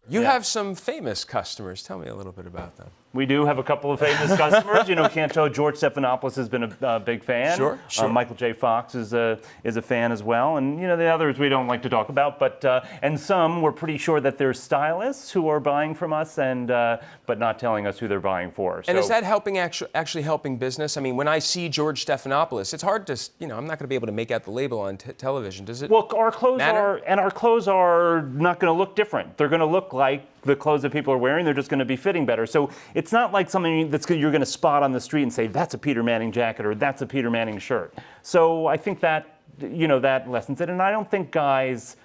You have some famous customers. Tell me a little bit about them. We do have a couple of famous customers. George Stephanopoulos has been a big fan. Sure. Michael J. Fox is a fan as well. And, the others we don't like to talk about. But and some, we're pretty sure that there's stylists who are buying from us, and but not telling us who they're buying for. And is that helping actually helping business? I mean, when I see George Stephanopoulos, it's hard to, I'm not going to be able to make out the label on television. Does it? Well, our clothes matter? our clothes are not going to look different. They're going to look like the clothes that people are wearing. They're just going to be fitting better. So it's not like something you're going to spot on the street and say, that's a Peter Manning jacket or that's a Peter Manning shirt. So I think that, that lessens it. And I don't think guys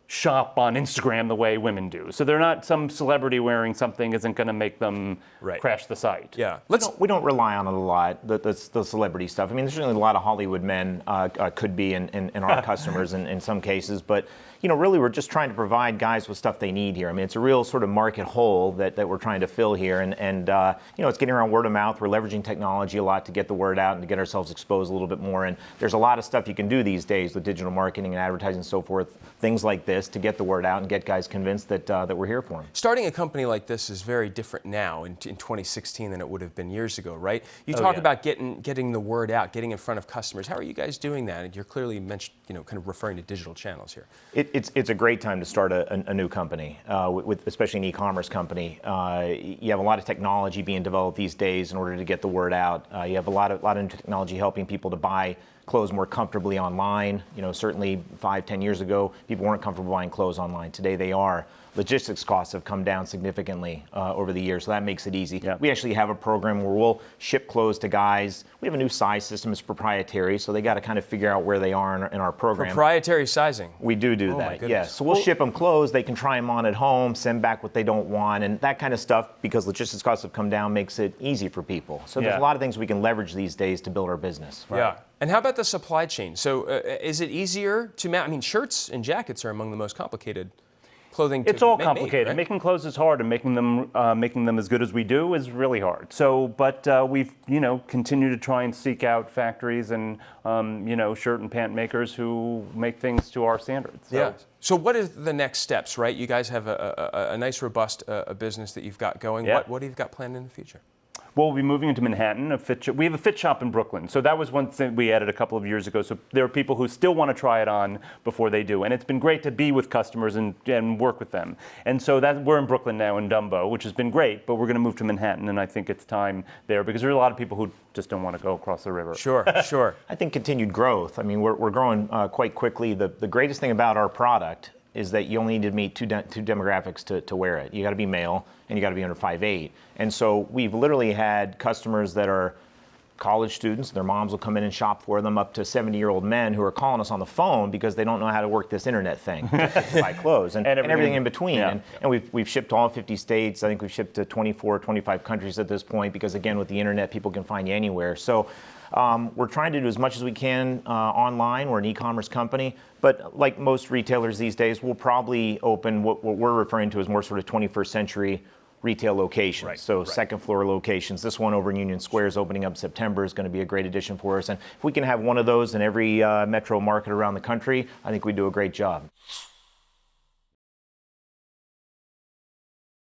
shop on Instagram the way women do. So they're not, some celebrity wearing something isn't going to make them crash the site. Yeah. We don't rely on it a lot, the celebrity stuff. I mean, there's certainly a lot of Hollywood men could be in our customers in some cases, but really we're just trying to provide guys with stuff they need here. I mean, it's a real sort of market hole that we're trying to fill here, and it's getting around word of mouth. We're leveraging technology a lot to get the word out and to get ourselves exposed a little bit more, and there's a lot of stuff you can do these days with digital marketing and advertising and so forth, things like this, to get the word out and get guys convinced that we're here for them. Starting a company like this is very different now in 2016 than it would have been years ago, right? You talk about getting the word out, getting in front of customers. How are you guys doing that? And you're clearly mentioned, kind of referring to digital channels here. It's a great time to start a new company, especially an e-commerce company. You have a lot of technology being developed these days in order to get the word out. You have a lot of new technology helping people to buy clothes more comfortably online. Certainly 5-10 years ago, people weren't comfortable buying clothes online. Today they are. Logistics costs have come down significantly over the years, so that makes it easy. Yeah. We actually have a program where we'll ship clothes to guys. We have a new size system. It's proprietary, so they got to kind of figure out where they are in our program. Proprietary sizing. We do Oh, my that, goodness. yes. So we'll ship them clothes. They can try them on at home, send back what they don't want, and that kind of stuff, because logistics costs have come down, makes it easy for people. So there's a lot of things we can leverage these days to build our business. Right? Yeah. And how about the supply chain? So is it easier to I mean, shirts and jackets are among the most complicated clothing. It's all complicated. Right? Making clothes is hard, and making them as good as we do is really hard. So, but we've continued to try and seek out factories and shirt and pant makers who make things to our standards. So. Yeah. So what is the next steps? Right. You guys have a nice, robust business that you've got going. Yeah. What have you got planned in the future? Well, we'll be moving into Manhattan. We have a fit shop in Brooklyn. So that was one thing we added a couple of years ago. So there are people who still want to try it on before they do. And it's been great to be with customers and work with them. And so we're in Brooklyn now in Dumbo, which has been great. But we're going to move to Manhattan. And I think it's time there because there are a lot of people who just don't want to go across the river. Sure, sure. I think continued growth. I mean, we're growing quite quickly. The greatest thing about our product is that you only need to meet two demographics to wear it. You got to be male and you got to be under 5'8". And so we've literally had customers that are college students, their moms will come in and shop for them, up to 70-year-old men who are calling us on the phone because they don't know how to work this internet thing, buy clothes and everything in between. Yeah. And we've shipped to all 50 states. I think we've shipped to 24, 25 countries at this point because, again, with the internet, people can find you anywhere. So we're trying to do as much as we can online. We're an e-commerce company, but like most retailers these days, we'll probably open what we're referring to as more sort of 21st century retail locations. Right, so second floor locations. This one over in Union Square is opening up September, is going to be a great addition for us. And if we can have one of those in every metro market around the country, I think we do a great job.